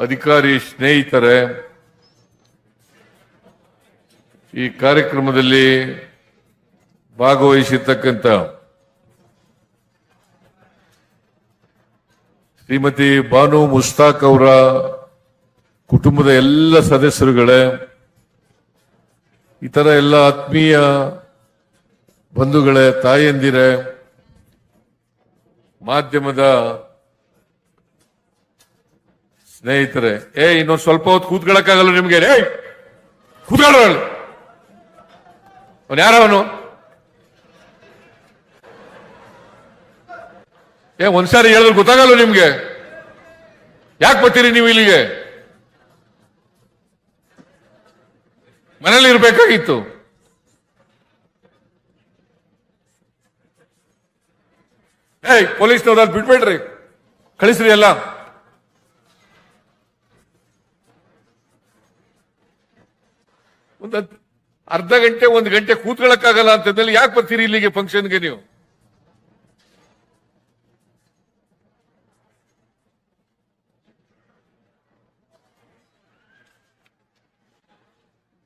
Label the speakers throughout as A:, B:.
A: ಅಧಿಕಾರಿ ಸ್ನೇಹಿತರೆ, ಈ ಕಾರ್ಯಕ್ರಮದಲ್ಲಿ ಭಾಗವಹಿಸಿರ್ತಕ್ಕಂಥ ಶ್ರೀಮತಿ ಬಾನು ಮುಸ್ತಾಕ್ ಅವರ ಕುಟುಂಬದ ಎಲ್ಲ ಸದಸ್ಯರುಗಳೇ, ಇತರ ಎಲ್ಲ ಆತ್ಮೀಯ ಬಂಧುಗಳೇ, ತಾಯಂದಿರೇ, ಮಾಧ್ಯಮದ ಸ್ನೇಹಿತರೆ, ಇನ್ನೊಂದು ಸ್ವಲ್ಪ ಹೊತ್ತು ಕೂತ್ಕೊಳ್ಳಕ್ಕಾಗಲ್ಲ ನಿಮ್ಗೆ? ಕೂತ್ಕೊಳ್ಳ, ಅವನು ಯಾರವನು? ಒಂದ್ಸಾರಿ ಹೇಳಿದ್ರೆ ಗೊತ್ತಾಗಲ್ಲ ನಿಮ್ಗೆ? ಯಾಕೆ ಬರ್ತೀರಿ ನೀವು ಇಲ್ಲಿಗೆ? ಮನೇಲಿ ಇರ್ಬೇಕಾಗಿತ್ತು. ಪೊಲೀಸ್ನವ್ರು ಅಲ್ಲಿ ಬಿಟ್ಬೇಡ್ರಿ, ಕಳಿಸ್ರಿ ಎಲ್ಲ. ಒಂದು ಅರ್ಧ ಗಂಟೆ 1 ಗಂಟೆ ಕೂತ್ಕೊಳ್ಳಕ್ಕಾಗಲ್ಲ ಅಂತಂದಲ್ಲಿ ಯಾಕೆ ಬರ್ತೀರಿ ಇಲ್ಲಿಗೆ ಫಂಕ್ಷನ್ಗೆ ನೀವು?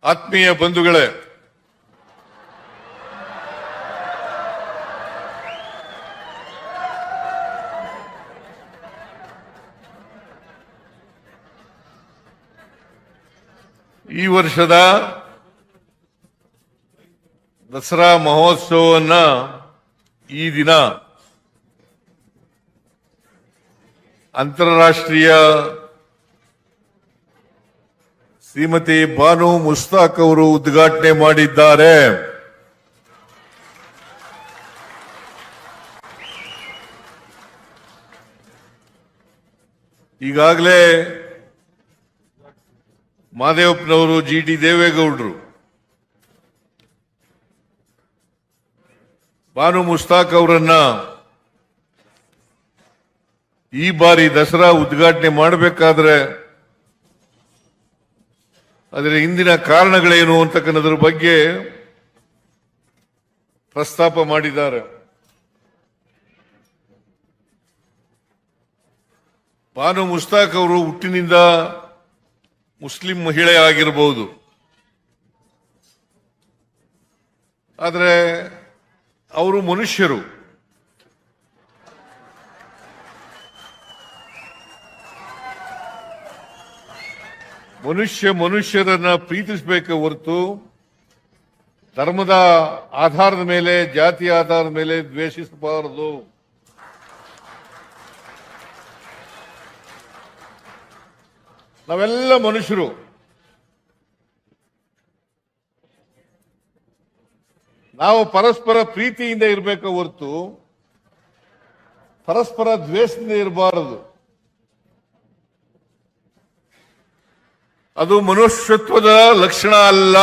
A: ಆತ್ಮೀಯ ಬಂಧುಗಳೇ, ಈ ವರ್ಷದ ದಸರಾ ಮಹೋತ್ಸವವನ್ನ ಈ ದಿನ ಅಂತಾರಾಷ್ಟ್ರೀಯ ಶ್ರೀಮತಿ ಬಾನು ಮುಸ್ತಾಕ್ ಅವರು ಉದ್ಘಾಟನೆ ಮಾಡಿದ್ದಾರೆ. ಈಗಾಗಲೇ ಮಾದೇವಪ್ಪನವರು, GT ದೇವೇಗೌಡರು ಬಾನು ಮುಸ್ತಾಕ್ ಅವರನ್ನ ಈ ಬಾರಿ ದಸರಾ ಉದ್ಘಾಟನೆ ಮಾಡಬೇಕಾದ್ರೆ ಅದರ ಹಿಂದಿನ ಕಾರಣಗಳೇನು ಅಂತಕ್ಕನ್ನೋದ್ರ ಬಗ್ಗೆ ಪ್ರಸ್ತಾಪ ಮಾಡಿದ್ದಾರೆ. ಬಾನು ಮುಸ್ತಾಕ್ ಅವರು ಹುಟ್ಟಿನಿಂದ ಮುಸ್ಲಿಂ ಮಹಿಳೆ ಆಗಿರಬಹುದು, ಆದರೆ ಅವರು ಮನುಷ್ಯರು. ಮನುಷ್ಯರನ್ನ ಪ್ರೀತಿಸಬೇಕೆ ಹೊರತು ಧರ್ಮದ ಆಧಾರದ ಮೇಲೆ, ಜಾತಿಯ ಆಧಾರದ ಮೇಲೆ ದ್ವೇಷಿಸಬಾರದು. ನಾವೆಲ್ಲ ಮನುಷ್ಯರು. ನಾವು ಪರಸ್ಪರ ಪ್ರೀತಿಯಿಂದ ಇರಬೇಕು ಹೊರತು ಪರಸ್ಪರ ದ್ವೇಷದಿಂದ ಇರಬಾರದು. ಅದು ಮನುಷ್ಯತ್ವದ ಲಕ್ಷಣ ಅಲ್ಲ.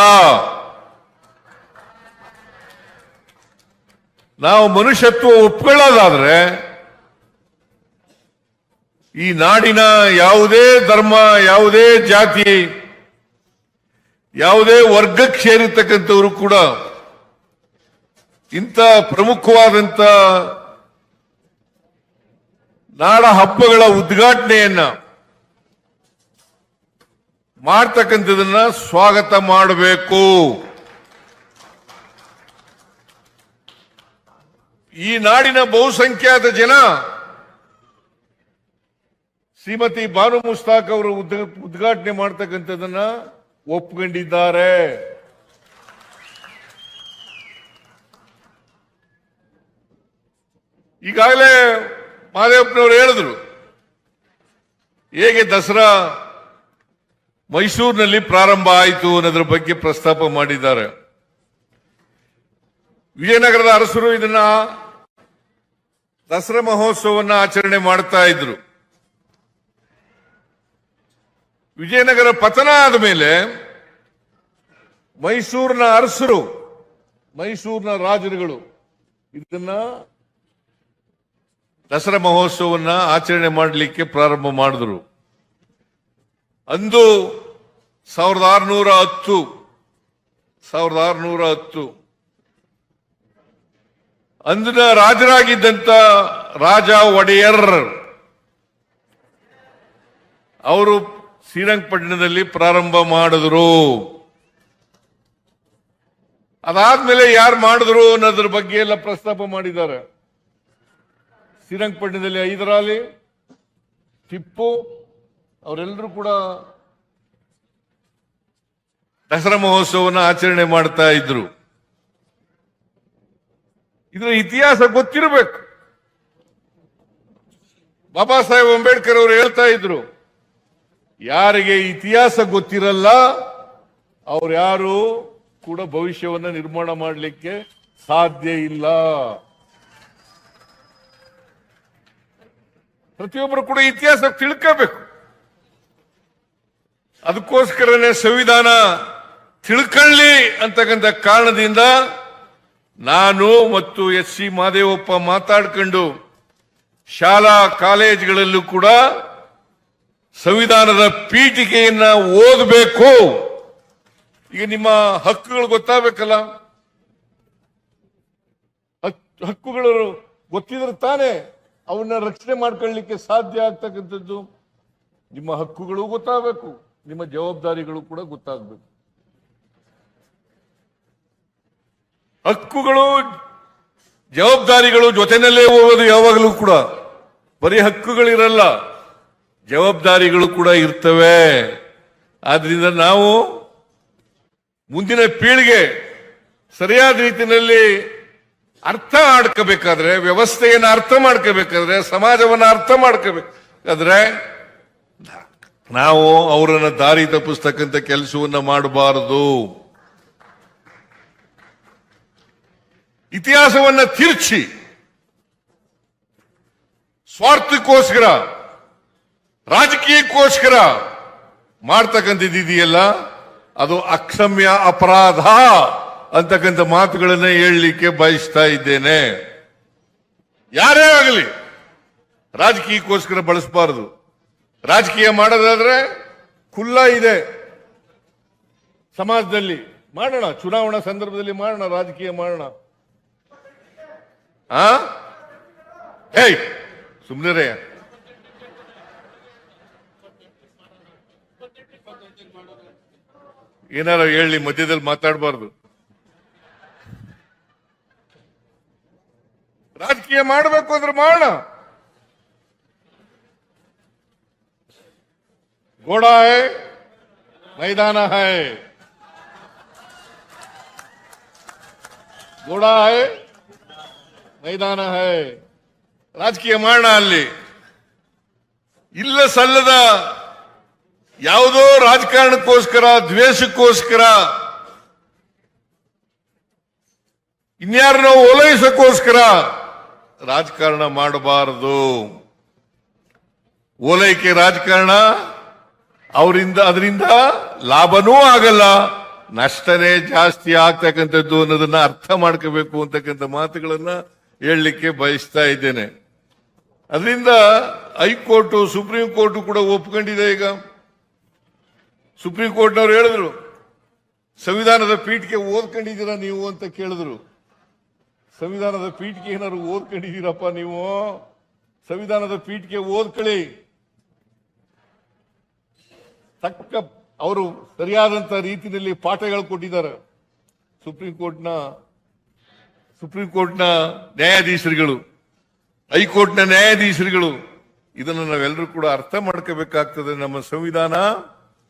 A: ನಾವು ಮನುಷ್ಯತ್ವ ಒಪ್ಕೊಳ್ಳೋದಾದ್ರೆ ಈ ನಾಡಿನ ಯಾವುದೇ ಧರ್ಮ, ಯಾವುದೇ ಜಾತಿ, ಯಾವುದೇ ವರ್ಗಕ್ಕೆ ಸೇರಿರ್ತಕ್ಕಂಥವರು ಕೂಡ ಇಂಥ ಪ್ರಮುಖವಾದಂಥ ನಾಡ ಹಬ್ಬಗಳ ಉದ್ಘಾಟನೆಯನ್ನ ಮಾಡ್ತಕ್ಕಂಥದನ್ನ ಸ್ವಾಗತ ಮಾಡಬೇಕು. ಈ ನಾಡಿನ ಬಹುಸಂಖ್ಯಾತ ಜನ ಶ್ರೀಮತಿ ಬಾನು ಮುಸ್ತಾಕ್ ಅವರು ಉದ್ಘಾಟನೆ ಮಾಡ್ತಕ್ಕಂಥದನ್ನ ಒಪ್ಕೊಂಡಿದ್ದಾರೆ. ಈಗಾಗಲೇ ಮಾದೇವಪ್ಪನವರು ಹೇಳಿದ್ರು ಹೇಗೆ ದಸರಾ ಮೈಸೂರಿನಲ್ಲಿ ಪ್ರಾರಂಭ ಆಯಿತು ಅನ್ನೋದ್ರ ಬಗ್ಗೆ ಪ್ರಸ್ತಾಪ ಮಾಡಿದ್ದಾರೆ. ವಿಜಯನಗರದ ಅರಸರು ಇದನ್ನ ದಸರಾ ಮಹೋತ್ಸವವನ್ನು ಆಚರಣೆ ಮಾಡ್ತಾ ಇದ್ರು. ವಿಜಯನಗರ ಪತನ ಆದ ಮೇಲೆ ಮೈಸೂರಿನ ಅರಸರು, ಮೈಸೂರಿನ ರಾಜರುಗಳು ಇದನ್ನ ದಸರಾ ಮಹೋತ್ಸವವನ್ನು ಆಚರಣೆ ಮಾಡಲಿಕ್ಕೆ ಪ್ರಾರಂಭ ಮಾಡಿದ್ರು. ಅಂದು 1610 ಅಂದಿನ ರಾಜರಾಗಿದ್ದಂತ ರಾಜ ಒಡೆಯರ್ ಅವರು ಶ್ರೀರಂಗಪಟ್ಟಣದಲ್ಲಿ ಪ್ರಾರಂಭ ಮಾಡಿದ್ರು. ಅದಾದ್ಮೇಲೆ ಯಾರು ಮಾಡಿದ್ರು ಅನ್ನೋದ್ರ ಬಗ್ಗೆ ಎಲ್ಲ ಪ್ರಸ್ತಾಪ ಮಾಡಿದ್ದಾರೆ. ಶ್ರೀರಂಗಪಟ್ಟಣದಲ್ಲಿ ಹೈದರಾಲಿ, ಟಿಪ್ಪು ಅವರೆಲ್ಲರೂ ಕೂಡ ದಸರಾ ಮಹೋತ್ಸವವನ್ನು ಆಚರಣೆ ಮಾಡ್ತಾ ಇದ್ರು. ಇದರ ಇತಿಹಾಸ ಗೊತ್ತಿರಬೇಕು. ಬಾಬಾ ಸಾಹೇಬ್ ಅಂಬೇಡ್ಕರ್ ಅವರು ಹೇಳ್ತಾ ಇದ್ರು, ಯಾರಿಗೆ ಇತಿಹಾಸ ಗೊತ್ತಿರಲ್ಲ ಅವ್ರು ಯಾರು ಕೂಡ ಭವಿಷ್ಯವನ್ನ ನಿರ್ಮಾಣ ಮಾಡಲಿಕ್ಕೆ ಸಾಧ್ಯ ಇಲ್ಲ. ಪ್ರತಿಯೊಬ್ಬರು ಕೂಡ ಇತಿಹಾಸ ತಿಳ್ಕೋಬೇಕು. ಅದಕ್ಕೋಸ್ಕರನೇ ಸಂವಿಧಾನ ತಿಳ್ಕೊಳ್ಳಿ ಅಂತಕ್ಕಂಥ ಕಾರಣದಿಂದ ನಾನು ಮತ್ತು ಎಸ್ ಸಿ ಮಹದೇವಪ್ಪ ಮಾತಾಡ್ಕೊಂಡು ಶಾಲಾ ಕಾಲೇಜುಗಳಲ್ಲೂ ಕೂಡ ಸಂವಿಧಾನದ ಪೀಠಿಕೆಯನ್ನ ಓದಬೇಕು. ಈಗ ನಿಮ್ಮ ಹಕ್ಕುಗಳು ಗೊತ್ತಾಗಬೇಕಲ್ಲ, ಹಕ್ಕುಗಳು ಗೊತ್ತಿದ್ರೆ ತಾನೇ ಅವನ್ನ ರಕ್ಷಣೆ ಮಾಡ್ಕೊಳ್ಳಿಕ್ಕೆ ಸಾಧ್ಯ ಆಗ್ತಕ್ಕಂಥದ್ದು. ನಿಮ್ಮ ಹಕ್ಕುಗಳು ಗೊತ್ತಾಗಬೇಕು, ನಿಮ್ಮ ಜವಾಬ್ದಾರಿಗಳು ಕೂಡ ಗೊತ್ತಾಗಬೇಕು. ಹಕ್ಕುಗಳು ಜವಾಬ್ದಾರಿಗಳು ಜೊತೆನಲ್ಲೇ ಹೋಗೋದು ಯಾವಾಗಲೂ ಕೂಡ. ಬರೀ ಹಕ್ಕುಗಳಿರಲ್ಲ, ಜವಾಬ್ದಾರಿಗಳು ಕೂಡ ಇರ್ತವೆ. ಆದ್ರಿಂದ ನಾವು ಮುಂದಿನ ಪೀಳಿಗೆ ಸರಿಯಾದ ರೀತಿಯಲ್ಲಿ ಅರ್ಥ ಮಾಡ್ಕೋಬೇಕಾದ್ರೆ, ವ್ಯವಸ್ಥೆಯನ್ನು ಅರ್ಥ ಮಾಡ್ಕೋಬೇಕಾದ್ರೆ, ಸಮಾಜವನ್ನು ಅರ್ಥ ಮಾಡ್ಕೋಬೇಕಾದ್ರೆ ನಾವು ಅವರನ್ನ ದಾರಿ ತಪ್ಪಿಸ್ತಕ್ಕಂಥ ಕೆಲಸವನ್ನ ಮಾಡಬಾರದು. ಇತಿಹಾಸವನ್ನ ತಿರುಚಿ ಸ್ವಾರ್ಥಕ್ಕೋಸ್ಕರ, ರಾಜಕೀಯಕ್ಕೋಸ್ಕರ ಮಾಡ್ತಕ್ಕಂಥದ್ದಿದೆಯಲ್ಲ, ಅದು ಅಕ್ಷಮ್ಯ ಅಪರಾಧ ಅಂತಕ್ಕಂಥ ಮಾತುಗಳನ್ನ ಹೇಳಲಿಕ್ಕೆ ಬಯಸ್ತಾ ಇದ್ದೇನೆ. ಯಾರೇ ಆಗಲಿ ರಾಜಕೀಯಕ್ಕೋಸ್ಕರ ಬಳಸಬಾರದು. ರಾಜಕೀಯ ಮಾಡೋದಾದ್ರೆ ಖುಲ್ಲಾ ಇದೆ ಸಮಾಜದಲ್ಲಿ, ಮಾಡೋಣ. ಚುನಾವಣಾ ಸಂದರ್ಭದಲ್ಲಿ ಮಾಡೋಣ, ರಾಜಕೀಯ ಮಾಡೋಣ. ಹೇಯ್ ಸುಮ್ನಿರೇ, ಏನಾರ ಹೇಳಿ, ಮಧ್ಯದಲ್ಲಿ ಮಾತಾಡಬಾರ್ದು. ರಾಜಕೀಯ ಮಾಡಬೇಕು ಅಂದ್ರೆ ಮಾಡೋಣ. घोड़ा है, मैदान है, घोड़ा है, मैदाನ है. ರಾಜಕೀಯ ಮಾಡೋಣ. ಅಲ್ಲಿ ಇಲ್ಲ ಸಲ್ಲದ ಯಾವುದೋ ರಾಜಕಾರಣಕ್ಕೋಸ್ಕರ, ದ್ವೇಷಕ್ಕೋಸ್ಕರ, ಇನ್ಯಾರನ್ನೋ ಓಲೈಸಕ್ಕೋಸ್ಕರ ರಾಜಕಾರಣ ಮಾಡಬಾರದು. ಓಲೈಕೆ ರಾಜಕಾರಣ ಅದರಿಂದ ಲಾಭನೂ ಆಗಲ್ಲ, ನಷ್ಟನೇ ಜಾಸ್ತಿ ಆಗ್ತಕ್ಕಂಥದ್ದು ಅನ್ನೋದನ್ನ ಅರ್ಥ ಮಾಡ್ಕೋಬೇಕು ಅಂತಕ್ಕಂಥ ಮಾತುಗಳನ್ನ ಹೇಳಲಿಕ್ಕೆ ಬಯಸ್ತಾ ಇದ್ದೇನೆ. ಅದರಿಂದ ಹೈಕೋರ್ಟ್, ಸುಪ್ರೀಂ ಕೋರ್ಟ್ ಕೂಡ ಒಪ್ಕೊಂಡಿದೆ. ಈಗ ಸುಪ್ರೀಂ ಕೋರ್ಟ್ನವ್ರು ಹೇಳಿದ್ರು, ಸಂವಿಧಾನದ ಪೀಠಿಕೆ ಓದ್ಕೊಂಡಿದ್ದೀರಾ ನೀವು ಅಂತ ಕೇಳಿದ್ರು. ಸಂವಿಧಾನದ ಪೀಠಿಕೆ ಏನಾದ್ರು ಓದ್ಕೊಂಡಿದ್ದೀರಪ್ಪ ನೀವು? ಸಂವಿಧಾನದ ಪೀಠಿಕೆ ಓದ್ಕೊಳ್ಳಿ. ತಕ್ಕ ಅವರು ಸರಿಯಾದಂತ ರೀತಿಯಲ್ಲಿ ಪಾಠಗಳು ಕೊಟ್ಟಿದ್ದಾರೆ. ಸುಪ್ರೀಂ ಕೋರ್ಟ್ನ ನ್ಯಾಯಾಧೀಶರುಗಳು, ಹೈಕೋರ್ಟ್ನ ನ್ಯಾಯಾಧೀಶರುಗಳು ಇದನ್ನು ನಾವೆಲ್ಲರೂ ಕೂಡ ಅರ್ಥ ಮಾಡ್ಕೋಬೇಕಾಗ್ತದೆ. ನಮ್ಮ ಸಂವಿಧಾನ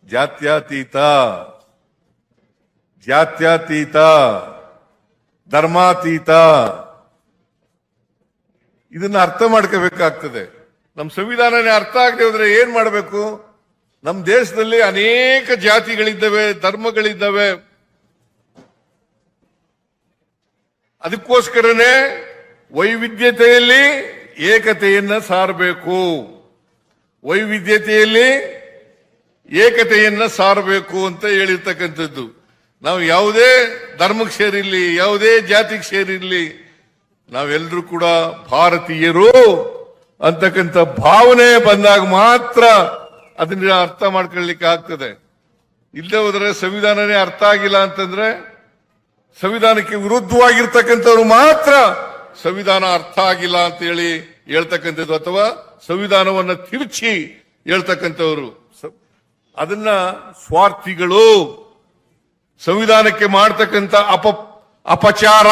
A: ಜಾತ್ಯತೀತ, ಧರ್ಮಾತೀತ. ಇದನ್ನ ಅರ್ಥ ಮಾಡ್ಕೋಬೇಕಾಗ್ತದೆ. ನಮ್ಮ ಸಂವಿಧಾನನೇ ಅರ್ಥ ಆಗದೆ ಹೋದ್ರೆ ಏನ್ ಮಾಡಬೇಕು? ನಮ್ಮ ದೇಶದಲ್ಲಿ ಅನೇಕ ಜಾತಿಗಳಿದ್ದಾವೆ, ಧರ್ಮಗಳಿದ್ದಾವೆ. ಅದಕ್ಕೋಸ್ಕರನೇ ವೈವಿಧ್ಯತೆಯಲ್ಲಿ ಏಕತೆಯನ್ನ ಸಾರಬೇಕು. ವೈವಿಧ್ಯತೆಯಲ್ಲಿ ಏಕತೆಯನ್ನ ಸಾರಬೇಕು ಅಂತ ಹೇಳಿರ್ತಕ್ಕಂಥದ್ದು. ನಾವು ಯಾವುದೇ ಧರ್ಮಕ್ಕೆ ಸೇರಿರ್ಲಿ, ಯಾವುದೇ ಜಾತಿಗೆ ಸೇರಿರ್ಲಿ, ನಾವೆಲ್ಲರೂ ಕೂಡ ಭಾರತೀಯರು ಅಂತಕ್ಕಂಥ ಭಾವನೆ ಬಂದಾಗ ಮಾತ್ರ ಅದನ್ನ ಅರ್ಥ ಮಾಡ್ಕೊಳ್ಳಿಕ್ಕೆ ಆಗ್ತದೆ. ಇಲ್ಲದೆ ಹೋದ್ರೆ ಸಂವಿಧಾನನೇ ಅರ್ಥ ಆಗಿಲ್ಲ ಅಂತಂದ್ರೆ, ಸಂವಿಧಾನಕ್ಕೆ ವಿರುದ್ಧವಾಗಿರ್ತಕ್ಕಂಥವ್ರು ಮಾತ್ರ ಸಂವಿಧಾನ ಅರ್ಥ ಆಗಿಲ್ಲ ಅಂತ ಹೇಳಿ ಹೇಳ್ತಕ್ಕಂಥದ್ದು, ಅಥವಾ ಸಂವಿಧಾನವನ್ನ ತಿರುಚಿ ಹೇಳ್ತಕ್ಕಂಥವ್ರು. ಅದನ್ನ ಸ್ವಾರ್ಥಿಗಳು, ಸಂವಿಧಾನಕ್ಕೆ ಮಾಡ್ತಕ್ಕಂಥ ಅಪಚಾರ,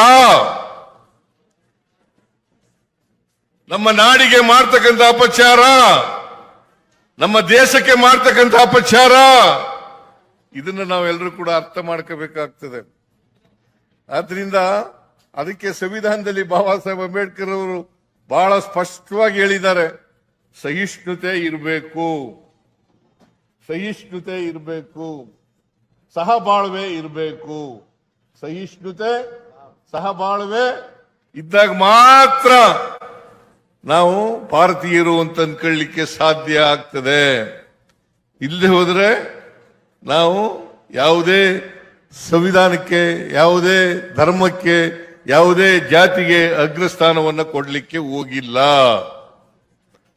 A: ನಮ್ಮ ನಾಡಿಗೆ ಮಾಡ್ತಕ್ಕಂಥ ಅಪಚಾರ, ನಮ್ಮ ದೇಶಕ್ಕೆ ಮಾಡ್ತಕ್ಕಂಥ ಅಪಚಾರ, ಇದನ್ನ ನಾವೆಲ್ಲರೂ ಕೂಡ ಅರ್ಥ ಮಾಡ್ಕೋಬೇಕಾಗ್ತದೆ. ಆದ್ರಿಂದ ಅದಕ್ಕೆ ಸಂವಿಧಾನದಲ್ಲಿ ಬಾಬಾ ಸಾಹೇಬ್ ಅಂಬೇಡ್ಕರ್ ಅವರು ಬಹಳ ಸ್ಪಷ್ಟವಾಗಿ ಹೇಳಿದ್ದಾರೆ, ಸಹಿಷ್ಣುತೆ ಇರಬೇಕು, ಸಹಿಷ್ಣುತೆ ಇರಬೇಕು, ಸಹಬಾಳ್ವೆ ಇರಬೇಕು. ಸಹಿಷ್ಣುತೆ ಸಹಬಾಳ್ವೆ ಇದ್ದಾಗ ಮಾತ್ರ ನಾವು ಭಾರತೀಯರು ಅಂತ ಅನ್ಕೊಳ್ಳಿಕ್ಕೆ ಸಾಧ್ಯ ಆಗ್ತದೆ. ಇಲ್ಲದೆ ಹೋದ್ರೆ ನಾವು ಯಾವುದೇ ಸಂವಿಧಾನಕ್ಕೆ, ಯಾವುದೇ ಧರ್ಮಕ್ಕೆ, ಯಾವುದೇ ಜಾತಿಗೆ ಅಗ್ರಸ್ಥಾನವನ್ನು ಕೊಡಲಿಕ್ಕೆ ಹೋಗಿಲ್ಲ,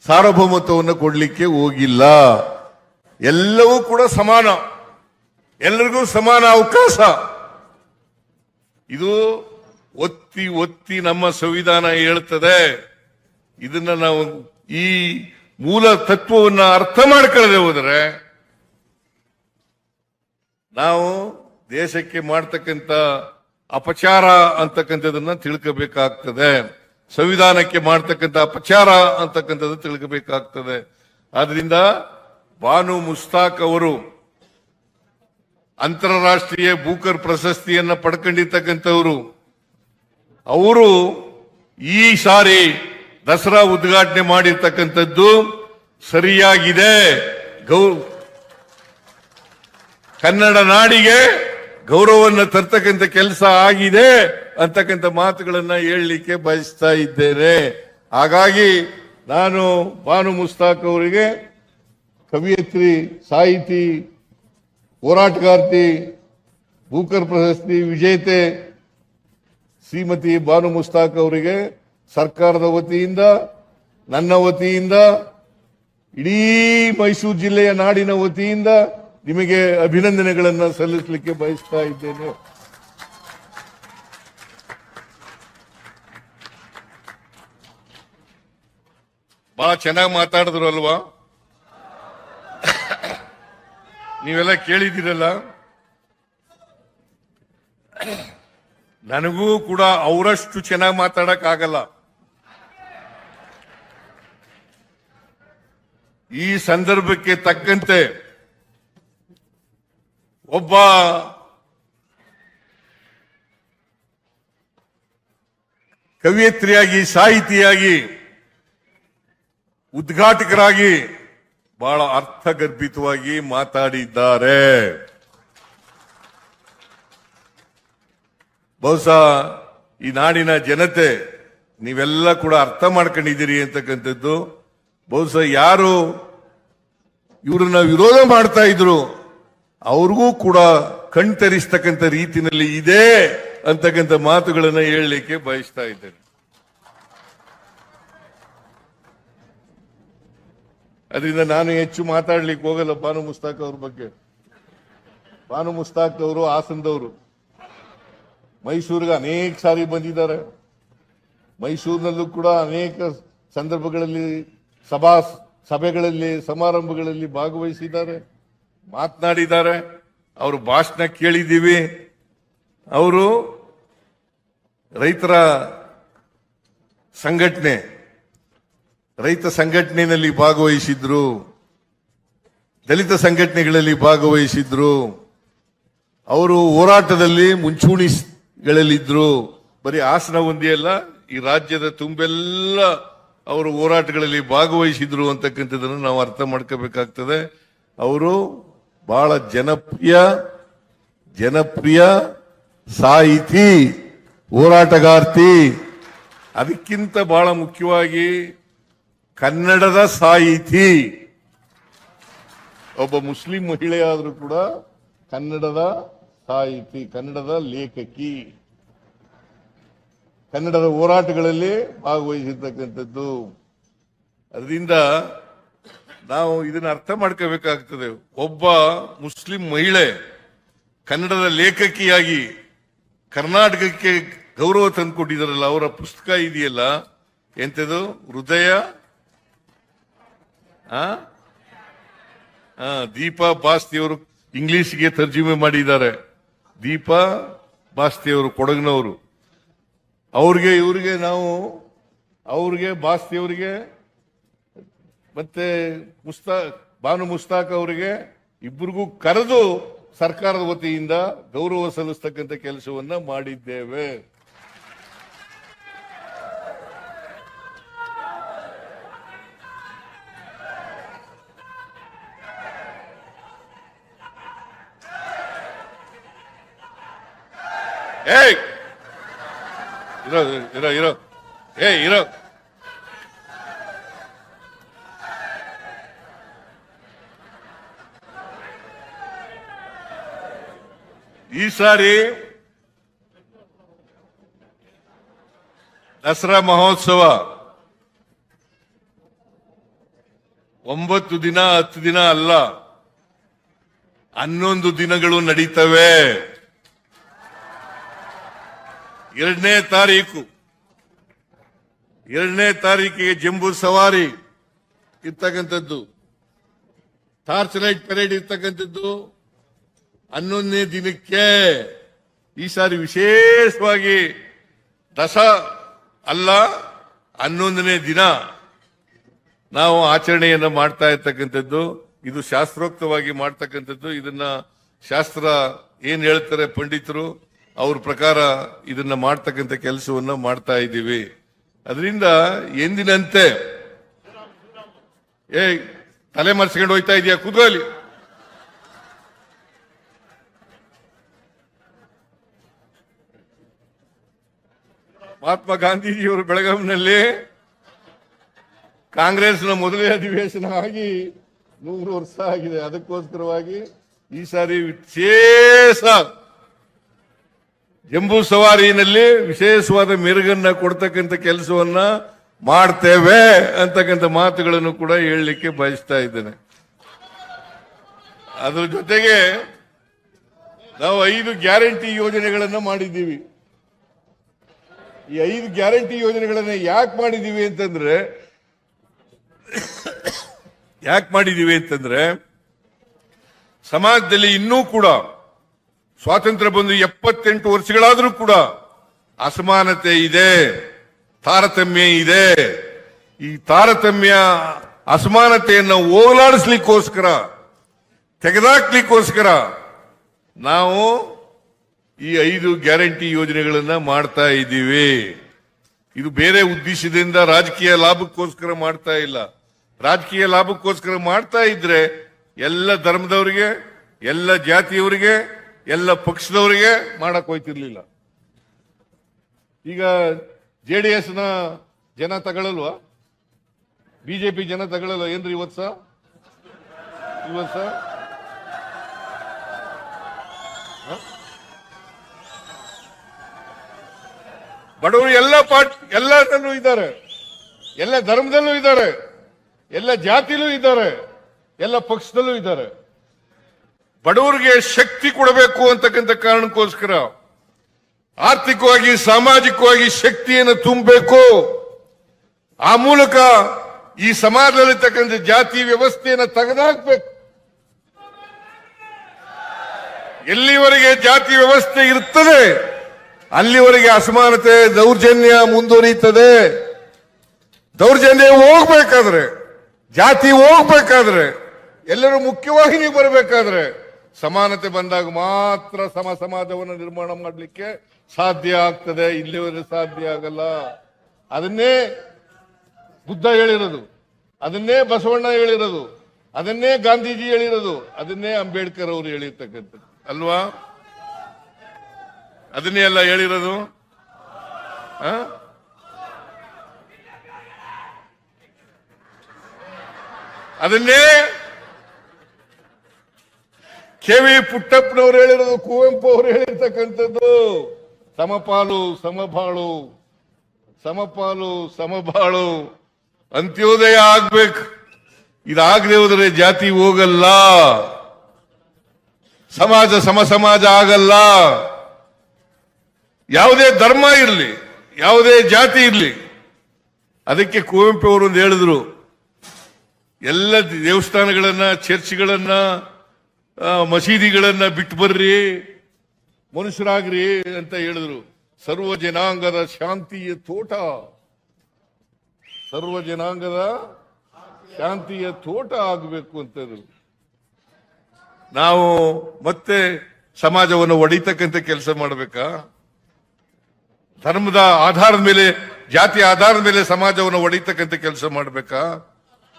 A: ಸಾರ್ವಭೌಮತ್ವವನ್ನು ಕೊಡಲಿಕ್ಕೆ ಹೋಗಿಲ್ಲ. ಎಲ್ಲವೂ ಕೂಡ ಸಮಾನ, ಎಲ್ಲರಿಗೂ ಸಮಾನ ಅವಕಾಶ. ಇದು ಒತ್ತಿ ಒತ್ತಿ ನಮ್ಮ ಸಂವಿಧಾನ ಹೇಳ್ತದೆ. ಇದನ್ನ ನಾವು ಈ ಮೂಲ ತತ್ವವನ್ನ ಅರ್ಥ ಮಾಡ್ಕೊಳ್ಳದೆ ಹೋದರೆ ನಾವು ದೇಶಕ್ಕೆ ಮಾಡ್ತಕ್ಕಂಥ ಅಪಚಾರ ಅಂತಕ್ಕಂಥದನ್ನ ತಿಳ್ಕೋಬೇಕಾಗ್ತದೆ, ಸಂವಿಧಾನಕ್ಕೆ ಮಾಡ್ತಕ್ಕಂಥ ಅಪಚಾರ ಅಂತಕ್ಕಂಥದ್ದು ತಿಳ್ಕೋಬೇಕಾಗ್ತದೆ. ಆದ್ರಿಂದ ಬಾನು ಮುಸ್ತಾಕ್ ಅವರು ಅಂತಾರಾಷ್ಟ್ರೀಯ ಬೂಕರ್ ಪ್ರಶಸ್ತಿಯನ್ನ ಪಡ್ಕೊಂಡಿರ್ತಕ್ಕಂಥವ್ರು. ಅವರು ಈ ಸಾರಿ ದಸರಾ ಉದ್ಘಾಟನೆ ಮಾಡಿರ್ತಕ್ಕಂಥದ್ದು ಸರಿಯಾಗಿದೆ, ಕನ್ನಡ ನಾಡಿಗೆ ಗೌರವವನ್ನು ತರ್ತಕ್ಕಂಥ ಕೆಲಸ ಆಗಿದೆ ಅಂತಕ್ಕಂಥ ಮಾತುಗಳನ್ನ ಹೇಳಲಿಕ್ಕೆ ಬಯಸ್ತಾ ಇದ್ದೇನೆ. ಹಾಗಾಗಿ ನಾನು ಬಾನು ಮುಸ್ತಾಕ್ ಅವರಿಗೆ ಕವಿಯತ್ರಿ, ಸಾಹಿತಿ, ಹೋರಾಟಗಾರ್ತಿ, ಬೂಕರ್ ಪ್ರಶಸ್ತಿ ವಿಜೇತೆ ಶ್ರೀಮತಿ ಬಾನು ಮುಸ್ತಾಕ್ ಅವರಿಗೆ ಸರ್ಕಾರದ ವತಿಯಿಂದ, ನನ್ನ ವತಿಯಿಂದ, ಇಡೀ ಮೈಸೂರು ಜಿಲ್ಲೆಯ ನಾಡಿನ ವತಿಯಿಂದ ನಿಮಗೆ ಅಭಿನಂದನೆಗಳನ್ನು ಸಲ್ಲಿಸಲಿಕ್ಕೆ ಬಯಸ್ತಾ ಇದ್ದೇನೆ. ಬಹಳ ಚೆನ್ನಾಗಿ ಮಾತಾಡಿದ್ರು ಅಲ್ವಾ? ನೀವೆಲ್ಲ ಕೇಳಿದ್ದೀರಲ್ಲ. ನನಗೂ ಕೂಡ ಅವರಷ್ಟು ಚೆನ್ನಾಗಿ ಮಾತಾಡಕ್ ಆಗಲ್ಲ. ಈ ಸಂದರ್ಭಕ್ಕೆ ತಕ್ಕಂತೆ ಒಬ್ಬ ಕವಿಯತ್ರಿಯಾಗಿ, ಸಾಹಿತಿಯಾಗಿ, ಉದ್ಘಾಟಕರಾಗಿ ಬಹಳ ಅರ್ಥಗರ್ಭಿತವಾಗಿ ಮಾತಾಡಿದ್ದಾರೆ. ಬಹುಶಃ ಈ ನಾಡಿನ ಜನತೆ ನೀವೆಲ್ಲ ಕೂಡ ಅರ್ಥ ಮಾಡ್ಕೊಂಡಿದ್ದೀರಿ ಅಂತಕ್ಕಂಥದ್ದು. ಬಹುಶಃ ಯಾರು ಇವ್ರನ್ನ ವಿರೋಧ ಮಾಡ್ತಾ ಇದ್ರು ಅವ್ರಿಗೂ ಕೂಡ ಕಣ್ತರಿಸ್ತಕ್ಕಂಥ ರೀತಿಯಲ್ಲಿ ಇದೆ ಅಂತಕ್ಕಂಥ ಮಾತುಗಳನ್ನ ಹೇಳಲಿಕ್ಕೆ ಬಯಸ್ತಾ ಇದ್ದೇನೆ. ಅದರಿಂದ ನಾನು ಹೆಚ್ಚು ಮಾತಾಡ್ಲಿಕ್ಕೆ ಹೋಗಲ್ಲ ಬಾನು ಮುಸ್ತಾಕ್ ಅವ್ರ ಬಗ್ಗೆ. ಬಾನು ಮುಸ್ತಾಕ್ ಅವರು ಹಾಸನದವರು, ಮೈಸೂರಿಗೆ ಅನೇಕ ಸಾರಿ ಬಂದಿದ್ದಾರೆ. ಮೈಸೂರಿನಲ್ಲೂ ಕೂಡ ಅನೇಕ ಸಂದರ್ಭಗಳಲ್ಲಿ ಸಭೆಗಳಲ್ಲಿ, ಸಮಾರಂಭಗಳಲ್ಲಿ ಭಾಗವಹಿಸಿದ್ದಾರೆ, ಮಾತನಾಡಿದ್ದಾರೆ. ಅವರು ಭಾಷಣ ಕೇಳಿದ್ದೀವಿ. ಅವರು ರೈತರ ಸಂಘಟನೆಯಲ್ಲಿ ಭಾಗವಹಿಸಿದ್ರು, ದಲಿತ ಸಂಘಟನೆಗಳಲ್ಲಿ ಭಾಗವಹಿಸಿದ್ರು. ಅವರು ಹೋರಾಟದಲ್ಲಿ ಮುಂಚೂಣಿಗಳಲ್ಲಿದ್ರು. ಬರೀ ಹಾಸನ ಒಂದೇ ಅಲ್ಲ, ಈ ರಾಜ್ಯದ ತುಂಬೆಲ್ಲ ಅವರು ಹೋರಾಟಗಳಲ್ಲಿ ಭಾಗವಹಿಸಿದ್ರು ಅಂತಕ್ಕಂಥದ್ದನ್ನು ನಾವು ಅರ್ಥ ಮಾಡ್ಕೋಬೇಕಾಗ್ತದೆ. ಅವರು ಬಹಳ ಜನಪ್ರಿಯ ಸಾಹಿತಿ, ಹೋರಾಟಗಾರ್ತಿ, ಅದಕ್ಕಿಂತ ಬಹಳ ಮುಖ್ಯವಾಗಿ ಕನ್ನಡದ ಸಾಹಿತಿ. ಒಬ್ಬ ಮುಸ್ಲಿಂ ಮಹಿಳೆಯಾದರೂ ಕೂಡ ಕನ್ನಡದ ಸಾಹಿತಿ, ಕನ್ನಡದ ಲೇಖಕಿ, ಕನ್ನಡದ ಹೋರಾಟಗಳಲ್ಲಿ ಭಾಗವಹಿಸಿರ್ತಕ್ಕಂಥದ್ದು. ಅದರಿಂದ ನಾವು ಇದನ್ನ ಅರ್ಥ ಮಾಡ್ಕೋಬೇಕಾಗ್ತದೆ. ಒಬ್ಬ ಮುಸ್ಲಿಂ ಮಹಿಳೆ ಕನ್ನಡದ ಲೇಖಕಿಯಾಗಿ ಕರ್ನಾಟಕಕ್ಕೆ ಗೌರವ ತಂದುಕೊಟ್ಟಿದ್ದಾರಲ್ಲ, ಅವರ ಪುಸ್ತಕ ಇದೆಯಲ್ಲ, ಎಂತದು, ಹೃದಯ ದೀಪಾ ಬಾಸ್ತಿಯವರು ಇಂಗ್ಲಿಷ್ಗೆ ತರ್ಜುಮೆ ಮಾಡಿದ್ದಾರೆ. ದೀಪಾ ಬಾಸ್ತಿಯವರು ಕೊಡಗಿನವರು. ಅವ್ರಿಗೆ ಬಾಸ್ತಿಯವರಿಗೆ ಮತ್ತೆ ಬಾನು ಮುಸ್ತಾಕ್ ಅವರಿಗೆ ಇಬ್ಬರಿಗೂ ಕರೆದು ಸರ್ಕಾರದ ವತಿಯಿಂದ ಗೌರವ ಸಲ್ಲಿಸ್ತಕ್ಕಂಥ ಕೆಲಸವನ್ನ ಮಾಡಿದ್ದೇವೆ. ಇರೋ ಈ ಸಾರಿ ದಸರಾ ಮಹೋತ್ಸವ 9 ದಿನ 10 ದಿನ ಅಲ್ಲ, 11 ದಿನಗಳು ನಡೀತವೆ. 2ನೇ ತಾರೀಕಿಗೆ ಜಂಬೂ ಸವಾರಿ ಇರ್ತಕ್ಕಂಥದ್ದು, ಟಾರ್ಚ್ ಲೈಟ್ ಪರೇಡ್ ಇರ್ತಕ್ಕಂಥದ್ದು 11ನೇ ದಿನಕ್ಕೆ. ಈ ಸಾರಿ ವಿಶೇಷವಾಗಿ ಅಲ್ಲ 11ನೇ ದಿನ ನಾವು ಆಚರಣೆಯನ್ನ ಮಾಡ್ತಾ ಇರ್ತಕ್ಕಂಥದ್ದು. ಇದು ಶಾಸ್ತ್ರೋಕ್ತವಾಗಿ ಮಾಡ್ತಕ್ಕಂಥದ್ದು. ಇದನ್ನ ಶಾಸ್ತ್ರ ಏನ್ ಹೇಳ್ತಾರೆ ಪಂಡಿತರು, ಅವ್ರ ಪ್ರಕಾರ ಇದನ್ನ ಮಾಡ್ತಕ್ಕಂಥ ಕೆಲಸವನ್ನ ಮಾಡ್ತಾ ಇದ್ದೀವಿ. ಅದರಿಂದ ಎಂದಿನಂತೆ ತಲೆ ಮರೆಸ್ಕೊಂಡು ಹೋಯ್ತಾ ಇದೆಯಾ? ಕೂತ್ಕೊಳ್ಳಿ. ಮಹಾತ್ಮ ಗಾಂಧೀಜಿಯವರು ಬೆಳಗಾವಿನಲ್ಲಿ ಕಾಂಗ್ರೆಸ್ನ ಮೊದಲನೇ ಅಧಿವೇಶನ ಆಗಿ 100 ವರ್ಷ ಆಗಿದೆ. ಅದಕ್ಕೋಸ್ಕರವಾಗಿ ಈ ಸಾರಿ ವಿಶೇಷ ಜಂಬೂ ಸವಾರಿನಲ್ಲಿ ವಿಶೇಷವಾದ ಮೆರುಗನ್ನ ಕೊಡ್ತಕ್ಕಂಥ ಕೆಲಸವನ್ನ ಮಾಡ್ತೇವೆ ಅಂತಕ್ಕಂಥ ಮಾತುಗಳನ್ನು ಕೂಡ ಹೇಳಲಿಕ್ಕೆ ಬಯಸ್ತಾ ಇದ್ದೇನೆ. ಅದರ ಜೊತೆಗೆ ನಾವು 5 ಗ್ಯಾರಂಟಿ ಯೋಜನೆಗಳನ್ನ ಮಾಡಿದ್ದೀವಿ. ಈ 5 ಗ್ಯಾರಂಟಿ ಯೋಜನೆಗಳನ್ನ ಯಾಕೆ ಮಾಡಿದೀವಿ ಅಂತಂದ್ರೆ ಸಮಾಜದಲ್ಲಿ ಇನ್ನೂ ಕೂಡ ಸ್ವಾತಂತ್ರ್ಯ ಬಂದು 78 ವರ್ಷಗಳಾದರೂ ಕೂಡ ಅಸಮಾನತೆ ಇದೆ, ತಾರತಮ್ಯ ಇದೆ. ಈ ತಾರತಮ್ಯ ಅಸಮಾನತೆಯನ್ನು ಹೋಗಲಾಡಿಸ್ಲಿಕ್ಕೋಸ್ಕರ, ತೆಗೆದಾಕ್ಲಿಕ್ಕೋಸ್ಕರ ನಾವು ಈ 5 ಗ್ಯಾರಂಟಿ ಯೋಜನೆಗಳನ್ನ ಮಾಡ್ತಾ ಇದ್ದೀವಿ. ಇದು ಬೇರೆ ಉದ್ದೇಶದಿಂದ ರಾಜಕೀಯ ಲಾಭಕ್ಕೋಸ್ಕರ ಮಾಡ್ತಾ ಇಲ್ಲ. ರಾಜಕೀಯ ಲಾಭಕ್ಕೋಸ್ಕರ ಮಾಡ್ತಾ ಇದ್ರೆ ಎಲ್ಲ ಧರ್ಮದವರಿಗೆ, ಎಲ್ಲ ಜಾತಿಯವರಿಗೆ, ಎಲ್ಲ ಪಕ್ಷದವರಿಗೆ ಮಾಡಕ್ ಹೋಯ್ತಿರ್ಲಿಲ್ಲ. ಈಗ JDS ನ ಜನ ತಗೊಳ್ಳಲ್ವಾ? ಬಿಜೆಪಿ ಜನ ತಗೊಳ್ಳಲ್ವಾ? ಏನ್ರಿ ಇವತ್ಸ ಬಡವರು ಎಲ್ಲದಲ್ಲೂ ಇದ್ದಾರೆ, ಎಲ್ಲ ಧರ್ಮದಲ್ಲೂ ಇದ್ದಾರೆ, ಎಲ್ಲ ಜಾತಿಲೂ ಇದ್ದಾರೆ, ಎಲ್ಲ ಪಕ್ಷದಲ್ಲೂ ಇದ್ದಾರೆ. ಬಡವರಿಗೆ ಶಕ್ತಿ ಕೊಡಬೇಕು ಅಂತಕ್ಕಂಥ ಕಾರಣಕ್ಕೋಸ್ಕರ ಆರ್ಥಿಕವಾಗಿ ಸಾಮಾಜಿಕವಾಗಿ ಶಕ್ತಿಯನ್ನು ತುಂಬಬೇಕು. ಆ ಮೂಲಕ ಈ ಸಮಾಜದಲ್ಲಿರ್ತಕ್ಕಂಥ ಜಾತಿ ವ್ಯವಸ್ಥೆಯನ್ನು ತೆಗೆದುಹಾಕಬೇಕು. ಎಲ್ಲಿವರೆಗೆ ಜಾತಿ ವ್ಯವಸ್ಥೆ ಇರುತ್ತದೆ ಅಲ್ಲಿವರೆಗೆ ಅಸಮಾನತೆ, ದೌರ್ಜನ್ಯ ಮುಂದುವರಿಯುತ್ತದೆ. ದೌರ್ಜನ್ಯ ಹೋಗ್ಬೇಕಾದ್ರೆ, ಜಾತಿ ಹೋಗ್ಬೇಕಾದ್ರೆ, ಎಲ್ಲರೂ ಮುಖ್ಯವಾಹಿನಿ ಬರಬೇಕಾದ್ರೆ ಸಮಾನತೆ ಬಂದಾಗ ಮಾತ್ರ ಸಮಾಜವನ್ನು ನಿರ್ಮಾಣ ಮಾಡಲಿಕ್ಕೆ ಸಾಧ್ಯ ಆಗ್ತದೆ. ಇಲ್ಲಿವರೆಗೆ ಸಾಧ್ಯ ಆಗಲ್ಲ. ಅದನ್ನೇ ಬುದ್ಧ ಹೇಳಿರೋದು, ಅದನ್ನೇ ಬಸವಣ್ಣ ಹೇಳಿರೋದು, ಅದನ್ನೇ ಗಾಂಧೀಜಿ ಹೇಳಿರೋದು, ಅದನ್ನೇ ಅಂಬೇಡ್ಕರ್ ಅವರು ಹೇಳಿರ್ತಕ್ಕಂಥದ್ದು ಅಲ್ವಾ? ಅದನ್ನೇ ಎಲ್ಲ ಹೇಳಿರೋದು. ಅದನ್ನೇ KV ಪುಟ್ಟಪ್ಪನವರು ಹೇಳಿರೋದು, ಕುವೆಂಪು ಅವರು ಹೇಳಿರ್ತಕ್ಕಂಥದ್ದು. ಸಮಪಾಲು ಸಮಬಾಳು, ಸಮಪಾಲು ಸಮಬಾಳು, ಅಂತ್ಯೋದಯ ಆಗ್ಬೇಕು. ಇದಾಗದೆ ಹೋದರೆ ಜಾತಿ ಹೋಗಲ್ಲ, ಸಮಾಜ ಸಮಾಜ ಆಗಲ್ಲ. ಯಾವುದೇ ಧರ್ಮ ಇರಲಿ, ಯಾವುದೇ ಜಾತಿ ಇರಲಿ. ಅದಕ್ಕೆ ಕುವೆಂಪು ಅವರು ಹೇಳಿದ್ರು, ಎಲ್ಲ ದೇವಸ್ಥಾನಗಳನ್ನ, ಚರ್ಚ್ಗಳನ್ನ, ಮಸೀದಿಗಳನ್ನ ಬಿಟ್ಟು ಬರ್ರಿ, ಮನುಷ್ಯರಾಗ್ರಿ ಅಂತ ಹೇಳಿದ್ರು. ಸರ್ವ ಜನಾಂಗದ ಶಾಂತಿಯ ತೋಟ, ಸರ್ವ ಜನಾಂಗದ ಶಾಂತಿಯ ತೋಟ ಆಗಬೇಕು ಅಂತಂದ್ರು. ನಾವು ಮತ್ತೆ ಸಮಾಜವನ್ನು ಒಡಿತಕ್ಕಂಥ ಕೆಲಸ ಮಾಡಬೇಕಾ? ಧರ್ಮದ ಆಧಾರದ ಮೇಲೆ, ಜಾತಿಯ ಆಧಾರದ ಮೇಲೆ ಸಮಾಜವನ್ನು ಒಡಿತಕ್ಕಂಥ ಕೆಲಸ ಮಾಡಬೇಕಾ?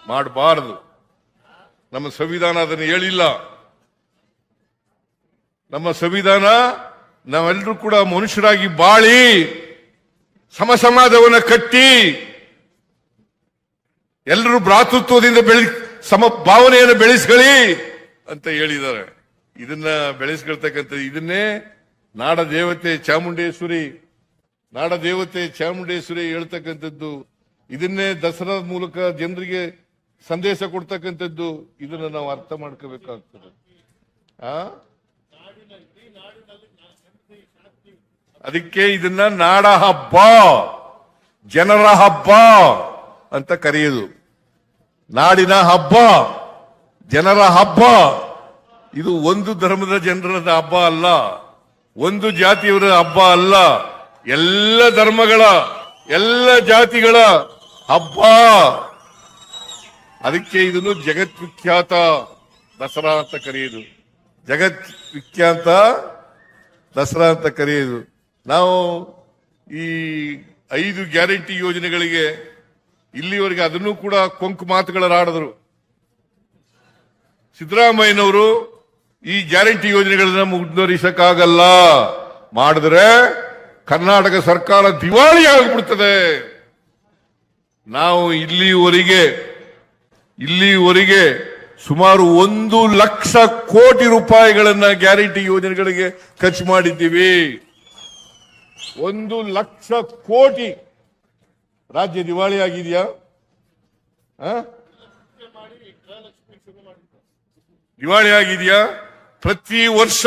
A: ಮಾಡಬಾರದು. ನಮ್ಮ ಸಂವಿಧಾನ ಅದನ್ನು ಹೇಳಿಲ್ಲ. ನಮ್ಮ ಸಂವಿಧಾನ ನಾವೆಲ್ಲರೂ ಕೂಡ ಮನುಷ್ಯರಾಗಿ ಬಾಳಿ ಸಮ ಸಮಾಜವನ್ನು ಕಟ್ಟಿ ಎಲ್ಲರೂ ಭ್ರಾತೃತ್ವದಿಂದ ಸಮ ಭಾವನೆಯನ್ನು ಬೆಳೆಸ್ಕೊಳ್ಳಿ ಅಂತ ಹೇಳಿದ್ದಾರೆ. ಇದನ್ನ ಬೆಳೆಸ್ಕೊಳ್ತಕ್ಕಂಥ ಇದನ್ನೇ ನಾಡ ದೇವತೆ ಚಾಮುಂಡೇಶ್ವರಿ ಹೇಳ್ತಕ್ಕಂಥದ್ದು. ಇದನ್ನೇ ದಸರಾ ಮೂಲಕ ಜನರಿಗೆ ಸಂದೇಶ ಕೊಡ್ತಕ್ಕಂಥದ್ದು. ಇದನ್ನ ನಾವು ಅರ್ಥ ಮಾಡ್ಕೋಬೇಕಾಗ್ತದೆ. ಅದಕ್ಕೆ ಇದನ್ನ ನಾಡ ಹಬ್ಬ, ಜನರ ಹಬ್ಬ ಅಂತ ಕರೆಯುವುದು. ನಾಡಿನ ಹಬ್ಬ, ಜನರ ಹಬ್ಬ. ಇದು ಒಂದು ಧರ್ಮದ ಜನರ ಹಬ್ಬ ಅಲ್ಲ, ಒಂದು ಜಾತಿಯವರ ಹಬ್ಬ ಅಲ್ಲ, ಎಲ್ಲ ಧರ್ಮಗಳ, ಎಲ್ಲ ಜಾತಿಗಳ ಹಬ್ಬ. ಅದಕ್ಕೆ ಇದನ್ನು ಜಗತ್ವಿಖ್ಯಾತ ದಸರಾ ಅಂತ ಕರೆಯುವುದು. ಜಗತ್ವಿಖ್ಯಾತ ದಸರಾ ಅಂತ ಕರೆಯುವುದು. ನಾವು ಈ 5 ಗ್ಯಾರಂಟಿ ಯೋಜನೆಗಳಿಗೆ ಇಲ್ಲಿವರೆಗೆ ಅದನ್ನು ಕೂಡ ಕೊಂಕು ಮಾತುಗಳಾಡಿದ್ರು. ಸಿದ್ದರಾಮಯ್ಯನವರು ಈ ಗ್ಯಾರಂಟಿ ಯೋಜನೆಗಳನ್ನ ಮುಂದುವರಿಸಕ್ಕಾಗಲ್ಲ, ಮಾಡಿದ್ರೆ ಕರ್ನಾಟಕ ಸರ್ಕಾರ ದಿವಾಳಿ ಆಗಿಬಿಡ್ತದೆ. ನಾವು ಇಲ್ಲಿವರೆಗೆ ಸುಮಾರು 1 ಲಕ್ಷ ಕೋಟಿ ರೂಪಾಯಿಗಳನ್ನ ಗ್ಯಾರಂಟಿ ಯೋಜನೆಗಳಿಗೆ ಖರ್ಚು ಮಾಡಿದ್ದೀವಿ. 1 ಲಕ್ಷ ಕೋಟಿ. ರಾಜ್ಯ ದಿವಾಳಿ ಆಗಿದೆಯಾ? ದಿವಾಳಿ ಆಗಿದೆಯಾ? ಪ್ರತಿ ವರ್ಷ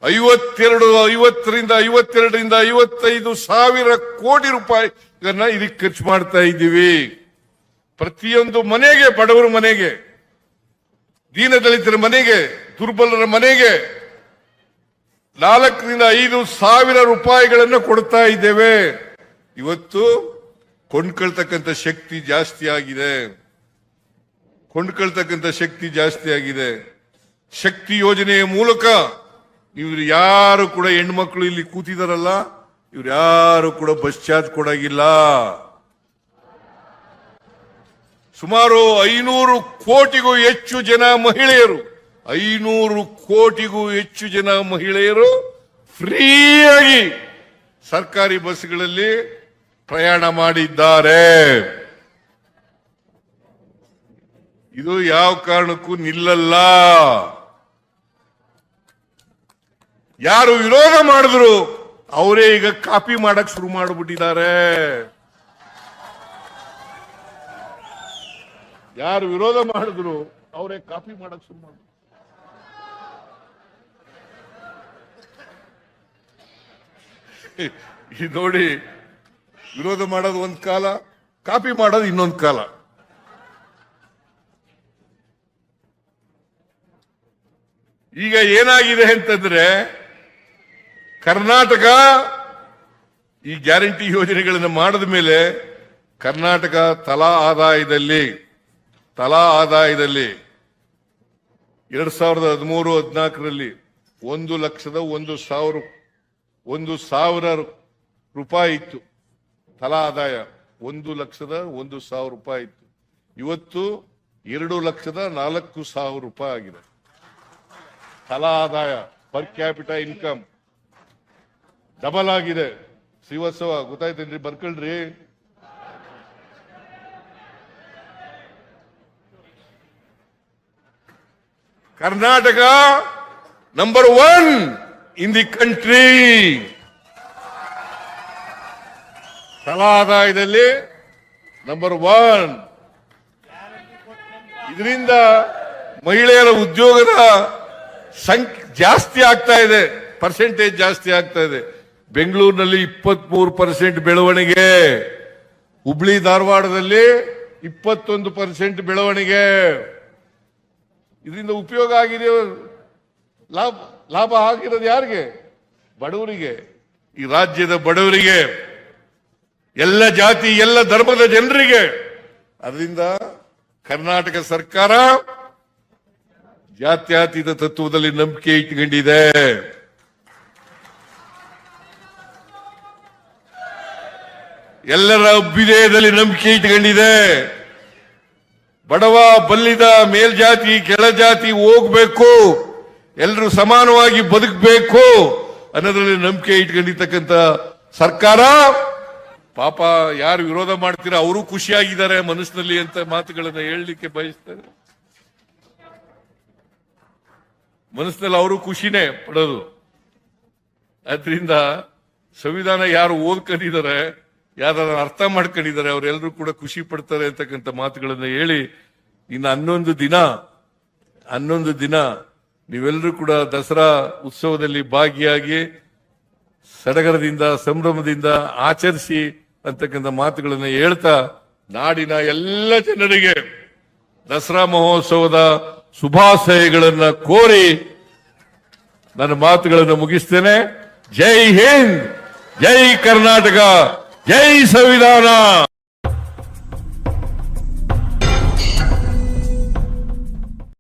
A: 52ರಿಂದ 55 ಸಾವಿರ ಕೋಟಿ ರೂಪಾಯಿಗಳನ್ನ ಇದಕ್ಕೆ ಖರ್ಚು ಮಾಡ್ತಾ ಇದ್ದೀವಿ. ಪ್ರತಿಯೊಂದು ಮನೆಗೆ, ಬಡವರ ಮನೆಗೆ, ದೀನದಲಿತರ ಮನೆಗೆ, ದುರ್ಬಲರ ಮನೆಗೆ 4ರಿಂದ 5 ಸಾವಿರ ರೂಪಾಯಿಗಳನ್ನು ಕೊಡ್ತಾ ಇದ್ದೇವೆ. ಇವತ್ತು ಕೊಂಡ್ಕೊಳ್ತಕ್ಕಂಥ ಶಕ್ತಿ ಜಾಸ್ತಿ ಆಗಿದೆ. ಶಕ್ತಿ ಯೋಜನೆಯ ಮೂಲಕ ಇವ್ರು ಯಾರು ಕೂಡ, ಹೆಣ್ಮಕ್ಳು ಇಲ್ಲಿ ಕೂತಿದಾರಲ್ಲ, ಇವ್ರು ಯಾರು ಕೂಡ ಬಸ್ ಚಾರ್ಜ್ ಕೊಡಾಗಿಲ್ಲ. ಸುಮಾರು 500 ಕೋಟಿಗೂ ಹೆಚ್ಚು ಜನ ಮಹಿಳೆಯರು, 500 ಕೋಟಿಗೂ ಹೆಚ್ಚು ಜನ ಮಹಿಳೆಯರು ಫ್ರೀಯಾಗಿ ಸರ್ಕಾರಿ ಬಸ್ಗಳಲ್ಲಿ ಪ್ರಯಾಣ ಮಾಡಿದ್ದಾರೆ. ಇದು ಯಾವ ಕಾರಣಕ್ಕೂ ನಿಲ್ಲಲ್ಲ. ಯಾರು ವಿರೋಧ ಮಾಡಿದ್ರು ಅವರೇ ಈಗ ಕಾಪಿ ಮಾಡಕ್ ಶುರು ಮಾಡಿಬಿಟ್ಟಿದ್ದಾರೆ. ಯಾರು ವಿರೋಧ ಮಾಡಿದ್ರು ಅವರೇ ಕಾಪಿ ಮಾಡಕ್ ಶುರು ಮಾಡಿದ್ರು. ಇದು ನೋಡಿ, ವಿರೋಧ ಮಾಡೋದು ಒಂದ್ ಕಾಲ, ಕಾಪಿ ಮಾಡೋದು ಇನ್ನೊಂದು ಕಾಲ. ಈಗ ಏನಾಗಿದೆ ಅಂತಂದ್ರೆ, ಕರ್ನಾಟಕ ಈ ಗ್ಯಾರಂಟಿ ಯೋಜನೆಗಳನ್ನು ಮಾಡಿದ ಮೇಲೆ ಕರ್ನಾಟಕ ತಲಾ ಆದಾಯದಲ್ಲಿ 2013-14ರಲ್ಲಿ 1,01,000 ರೂಪಾಯಿ ಇತ್ತು ತಲಾ ಆದಾಯ. 1,01,000 ರೂಪಾಯಿ ಇತ್ತು. ಇವತ್ತು 2,04,000 ರೂಪಾಯಿ ಆಗಿದೆ ತಲಾ ಆದಾಯ. ಪರ್ ಕ್ಯಾಪಿಟಾ ಇನ್ಕಮ್ ಡಬಲ್ ಆಗಿದೆ. ಶ್ರೀವತ್ಸವ ಗೊತ್ತಾಯ್ತೇನ್ರಿ? ಬರ್ಕೊಳ್ರಿ. Karnataka number 1 in the country. ತಲಾ ಆದಾಯದಲ್ಲಿ ನಂಬರ್ 1. ಇದರಿಂದ ಮಹಿಳೆಯರ ಉದ್ಯೋಗದ ಸಂಖ್ಯೆ ಜಾಸ್ತಿ ಆಗ್ತಾ ಇದೆ, ಪರ್ಸೆಂಟೇಜ್ ಜಾಸ್ತಿ ಆಗ್ತಾ ಇದೆ. ಬೆಂಗಳೂರಿನಲ್ಲಿ 23% ಬೆಳವಣಿಗೆ, ಹುಬ್ಳಿ ಧಾರವಾಡದಲ್ಲಿ 21% ಬೆಳವಣಿಗೆ. ಇದರಿಂದ ಉಪಯೋಗ ಆಗಿದೆ, ಲಾಭ ಆಗಿರೋದು ಯಾರಿಗೆ? ಬಡವರಿಗೆ, ಈ ರಾಜ್ಯದ ಬಡವರಿಗೆ, ಎಲ್ಲ ಜಾತಿ ಎಲ್ಲ ಧರ್ಮದ ಜನರಿಗೆ. ಅದರಿಂದ ಕರ್ನಾಟಕ ಸರ್ಕಾರ ಜಾತ್ಯತೀತ ತತ್ವದಲ್ಲಿ ನಂಬಿಕೆ ಇಟ್ಕೊಂಡಿದೆ. ಎಲ್ಲರ ಅಭ್ಯುದಯದಲ್ಲಿ ನಂಬಿಕೆ ಇಟ್ಕೊಂಡಿದೆ. ಬಡವ ಬಲ್ಲಿದ ಮೇಲ್ಜಾತಿ ಕೆಳಜಾತಿ ಹೋಗ್ಬೇಕು, ಎಲ್ಲರೂ ಸಮಾನವಾಗಿ ಬದುಕಬೇಕು ಅನ್ನೋದ್ರಲ್ಲಿ ನಂಬಿಕೆ ಇಟ್ಕೊಂಡಿರ್ತಕ್ಕಂಥ ಸರ್ಕಾರ. ಪಾಪ ಯಾರು ವಿರೋಧ ಮಾಡ್ತೀರಾ ಅವರು ಖುಷಿಯಾಗಿದ್ದಾರೆ ಮನಸ್ಸಿನಲ್ಲಿ ಅಂತ ಮಾತುಗಳನ್ನ ಹೇಳಲಿಕ್ಕೆ ಬಯಸ್ತಾರೆ. ಮನಸ್ಸಿನಲ್ಲಿ ಅವರು ಖುಷಿನೇ ಪಡೋದು. ಆದ್ರಿಂದ ಸಂವಿಧಾನ ಯಾರು ಓದ್ಕೊಂಡಿದ್ದಾರೆ, ಯಾರು ಅರ್ಥ ಮಾಡ್ಕೊಂಡಿದ್ದಾರೆ, ಅವರೆಲ್ಲರೂ ಕೂಡ ಖುಷಿ ಪಡ್ತಾರೆ ಅಂತಕ್ಕಂಥ ಮಾತುಗಳನ್ನ ಹೇಳಿ, ಇನ್ನು 11 ದಿನ ನೀವೆಲ್ಲರೂ ಕೂಡ ದಸರಾ ಉತ್ಸವದಲ್ಲಿ ಭಾಗಿಯಾಗಿ ಸಡಗರದಿಂದ ಸಂಭ್ರಮದಿಂದ ಆಚರಿಸಿ ಅಂತಕ್ಕಂಥ ಮಾತುಗಳನ್ನು ಹೇಳ್ತಾ, ನಾಡಿನ ಎಲ್ಲ ಜನರಿಗೆ ದಸರಾ ಮಹೋತ್ಸವದ ಶುಭಾಶಯಗಳನ್ನ ಕೋರಿ ನನ್ನ ಮಾತುಗಳನ್ನು ಮುಗಿಸ್ತೇನೆ. ಜೈ ಹಿಂದ್, ಜೈ ಕರ್ನಾಟಕ, ಜೈ ಸಂವಿಧಾನ.